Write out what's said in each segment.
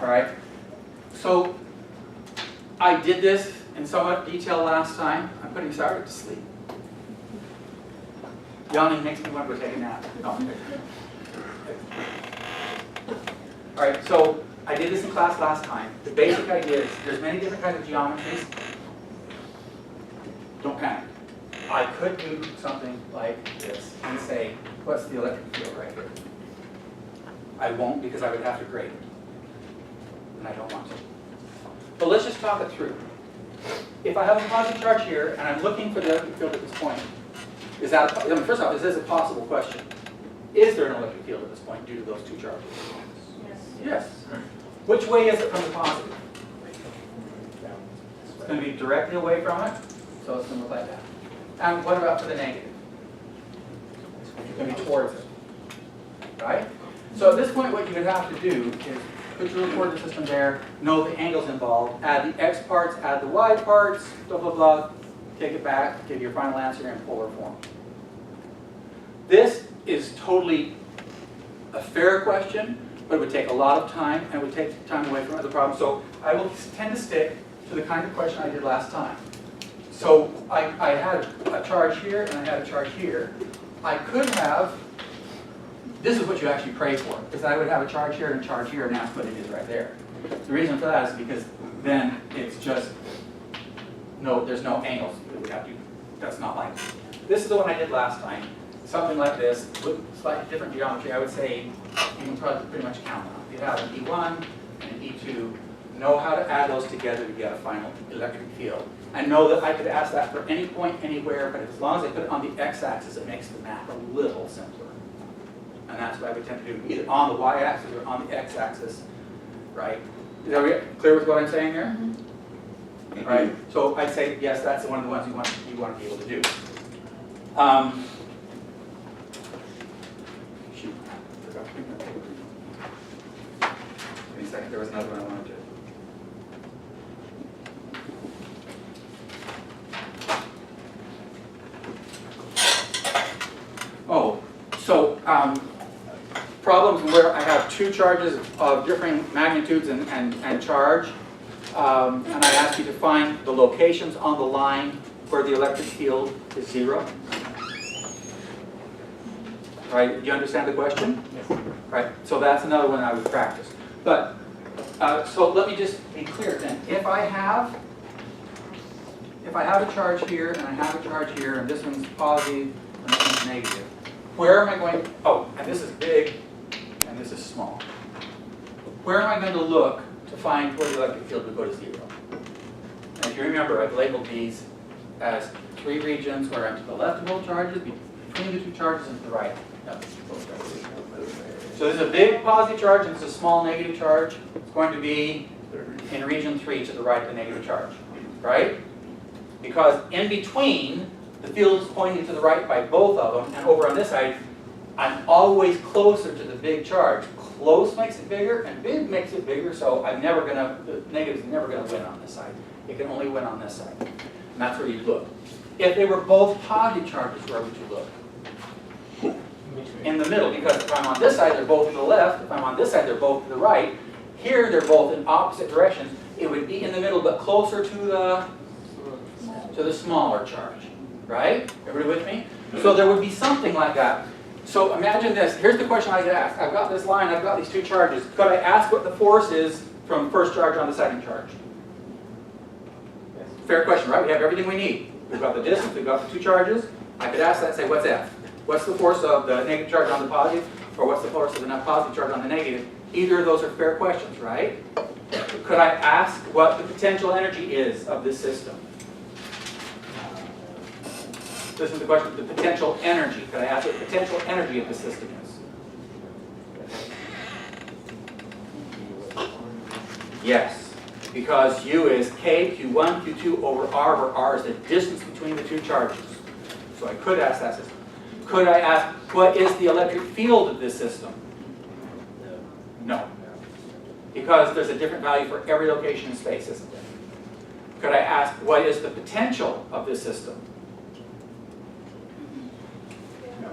All right. So I did this in somewhat detail last time. I'm putting Sarah to sleep. Yawning makes me want to go take a nap. No. All right, so I did this in class last time. The basic idea is there's many different kinds of geometries. Don't panic. I could do something like this and say, what's the electric field right here? I won't because I would have to grade it. And I don't want to. But let's just talk it through. If I have a positive charge here and I'm looking for the electric field at this point, is that, first off, is this a possible question? Is there an electric field at this point due to those two charges? Yes. Yes. Which way is it from the positive? It's going to be directly away from it, so it's going to look like that. And what about for the negative? It's going to be towards it, right? So at this point, what you would have to do is put your coordinate system there, know the angles involved, add the x parts, add the y parts, blah, blah, blah, take it back, give your final answer in polar form. This is totally a fair question, but it would take a lot of time and would take time away from other problems. So I will tend to stick to the kind of question I did last time. So I had a charge here and I had a charge here. I could have, this is what you actually pray for, because I would have a charge here and a charge here, and that's what it is right there. The reason for that is because then it's just, no, there's no angles. That's not like this. This is the one I did last time. Something like this, with slightly different geometry, I would say you can probably pretty much count on. You have an E1 and an E2. Know how to add those together to get a final electric field. And know that I could ask that for any point, anywhere, but as long as I put it on the x-axis, it makes the math a little simpler. And that's what I would tend to do, either on the y-axis or on the x-axis, right? Is that clear with what I'm saying here? Mm-hmm. Right? So I'd say, yes, that's one of the ones you want to be able to do. Shoot, I forgot to bring that paper. Give me a second, there was another one I wanted to. Oh, so problems where I have two charges of differing magnitudes and charge, and I ask you to find the locations on the line where the electric field is 0. Right? Do you understand the question? Yes. Right. So that's another one I would practice. But so let me just be clear then. If I have a charge here and I have a charge here, and this one's positive and this one's negative, where am I going? Oh, and this is big and this is small. Where am I going to look to find where the electric field would go to 0? And if you remember, I've labeled these as 3 regions where I'm to the left of both charges, between the 2 charges, and to the right. No, so there's a big positive charge and there's a small negative charge. It's going to be in region 3 to the right of the negative charge, right? Because in between, the field is pointing to the right by both of them, and over on this side, I'm always closer to the big charge. Close makes it bigger, and big makes it bigger, so the negative is never going to win on this side. It can only win on this side. And that's where you look. If they were both positive charges, where would you look? In the middle, because if I'm on this side, they're both to the left. If I'm on this side, they're both to the right. Here, they're both in opposite directions. It would be in the middle, but closer to the smaller charge. Right? Everybody with me? So there would be something like that. So imagine this. Here's the question I could ask. I've got this line, I've got these 2 charges. Could I ask what the force is from first charge on the second charge? Yes. Fair question, right? We have everything we need. We've got the distance, we've got the 2 charges. I could ask that and say, what's F? What's the force of the negative charge on the positive? Or what's the force of the positive charge on the negative? Either of those are fair questions, right? Could I ask what the potential energy is of this system? This is the question, the potential energy. Could I ask what the potential energy of the system is? Yes, because U is K, Q1, Q2 over R, where R is the distance between the 2 charges. So I could ask that system. Could I ask, what is the electric field of this system? No. Because there's a different value for every location in space, isn't there? Could I ask, what is the potential of this system? No.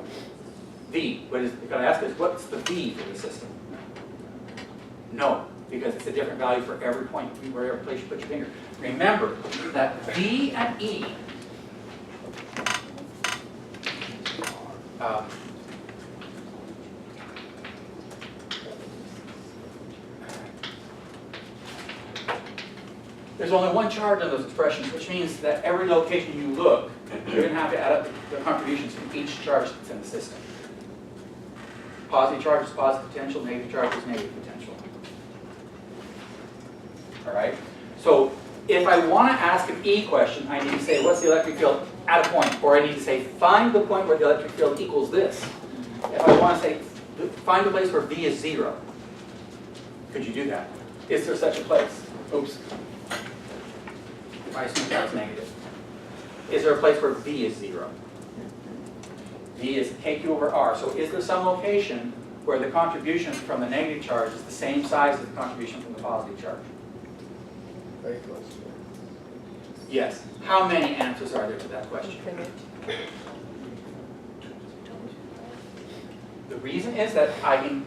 V. Could I ask this, what's the V for the system? No. because it's a different value for every point, wherever place you put your finger. Remember that V and E there's only one charge in those expressions, which means that every location you look, you're going to have to add up the contributions from each charge that's in the system. Positive charge is positive potential, negative charge is negative potential. All right? So if I want to ask an E question, I need to say, what's the electric field at a point? Or I need to say, find the point where the electric field equals this. If I want to say, find the place where V is 0, could you do that? Is there such a place? Oops. I assume that's negative. Is there a place where V is 0? V is KQ over R. So is there some location where the contribution from the negative charge is the same size as the contribution from the positive charge? Very close. Yes. How many answers are there to that question? The reason is that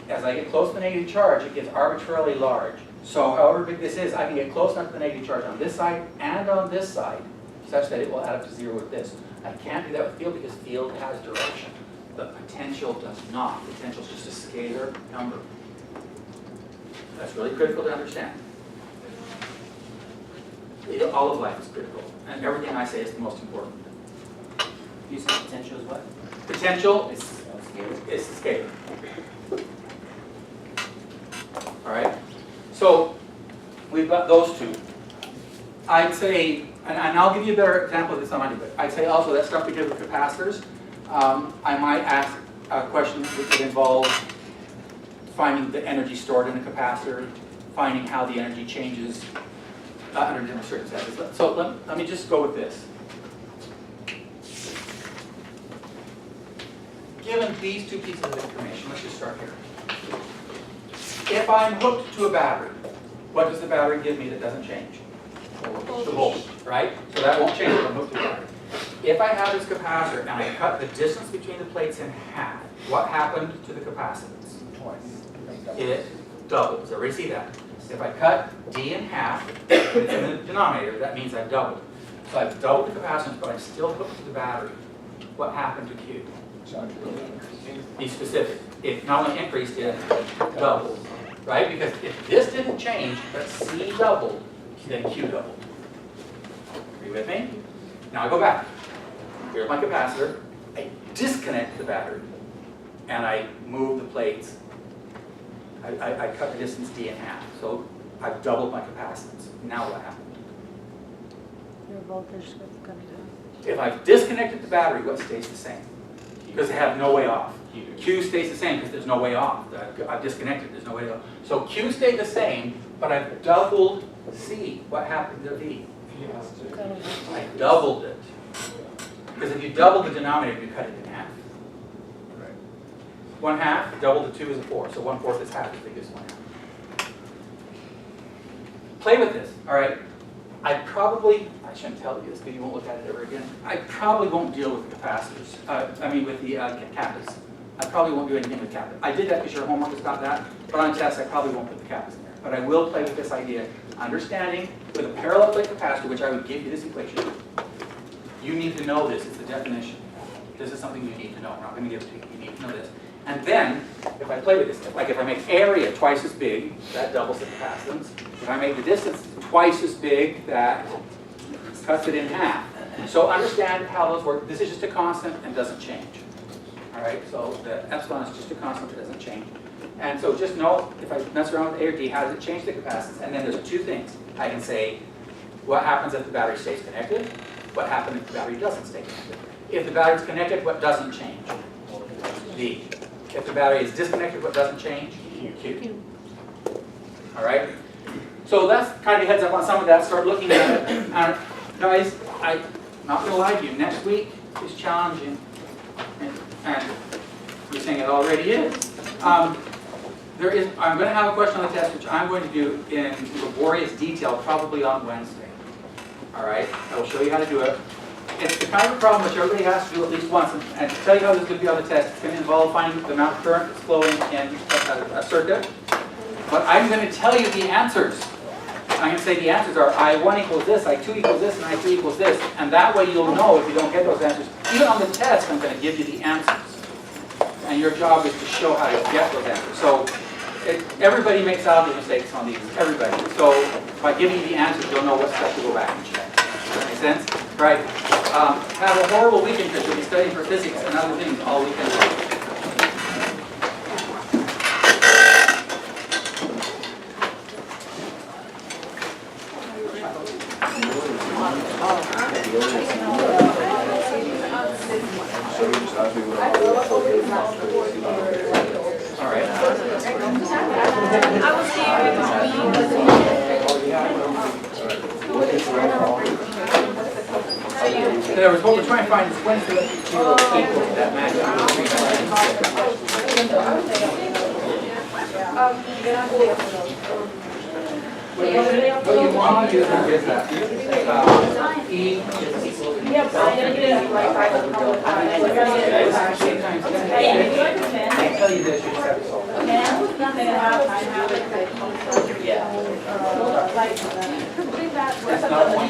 as I get close to the negative charge, it gets arbitrarily large. So however big this is, I can get close enough to the negative charge on this side and on this side, such that it will add up to 0 with this. I can't do that with field because field has direction, but potential does not. Potential is just a scalar number. That's really critical to understand. All of life is critical, and everything I say is the most important. You said potential is what? Potential is scalar. All right? So we've got those two. I'd say, and I'll give you a better example of this on Monday, but I'd say also that stuff we did with capacitors, I might ask a question which would involve finding the energy stored in a capacitor, finding how the energy changes under different circumstances. So let me just go with this. Given these two pieces of information, let's just start here. If I'm hooked to a battery, what does the battery give me that doesn't change? The voltage, right? So that won't change if I'm hooked to a battery. If I have this capacitor and I cut the distance between the plates in half, what happened to the capacitance? Twice. It doubles. Everybody see that? If I cut D in half, it's in the denominator, that means I've doubled. So I've doubled the capacitance, but I'm still hooked to the battery. What happened to Q? Be specific. It not only increased, it doubled. Right? Because if this didn't change, but C doubled, then Q doubled. Are you with me? Now I go back. Here's my capacitor. I disconnect the battery, and I move the plates. I cut the distance D in half. So I've doubled my capacitance. Now what happened? Your voltage gets cut down. If I've disconnected the battery, what stays the same? Because I have no way off. Q stays the same because there's no way off. I've disconnected, there's no way off. So Q stayed the same, but I've doubled C. What happened to V? I doubled it. Because if you double the denominator, you cut it in half. Right. 1/2, double the 2 is a 4, so 1/4 is half as big as 1/2. Play with this, all right? I shouldn't tell you this because you won't look at it ever again. I probably won't deal with the capacitors, with the kappas. I probably won't do anything with kappas. I did that because your homework has got that, but on tests I probably won't put the kappas in there. But I will play with this idea, understanding with a parallel plate capacitor, which I would give you this equation. You need to know this, it's the definition. This is something you need to know. I'm not going to give it to you, you need to know this. And then, if I play with this, like if I make area twice as big, that doubles the capacitance. If I make the distance twice as big, that cuts it in half. So understand how those work. This is just a constant and doesn't change. All right, so the epsilon is just a constant, it doesn't change. And so just know, if I mess around with A or D, how does it change the capacitance? And then there's two things. I can say, what happens if the battery stays connected? What happens if the battery doesn't stay connected? If the battery's connected, what doesn't change? V. If the battery is disconnected, what doesn't change? Q. All right? So that's kind of a heads up on some of that. Start looking at it. Guys, I'm not going to lie to you. Next week is challenging. And you're saying it already is. I'm going to have a question on the test, which I'm going to do in laborious detail, probably on Wednesday. All right? I will show you how to do it. It's the kind of a problem which everybody has to do at least once. And to tell you how this is going to be on the test, it's going to involve finding the amount of current that's flowing in a circuit. But I'm going to tell you the answers. I'm going to say the answers are I1 equals this, I2 equals this, and I3 equals this. And that way you'll know if you don't get those answers. Even on the test, I'm going to give you the answers. And your job is to show how to get those answers. So everybody makes algebra mistakes on these, everybody. So by giving you the answers, you'll know what stuff to go back and check. Does that make sense? Right. Have a horrible weekend because you'll be studying for physics and other things all weekend long. All right. And I was told to try and find this Wednesday equals that match. What you want to do is that E is equal to I tell you this, you just have to solve it. Yeah. That's not one.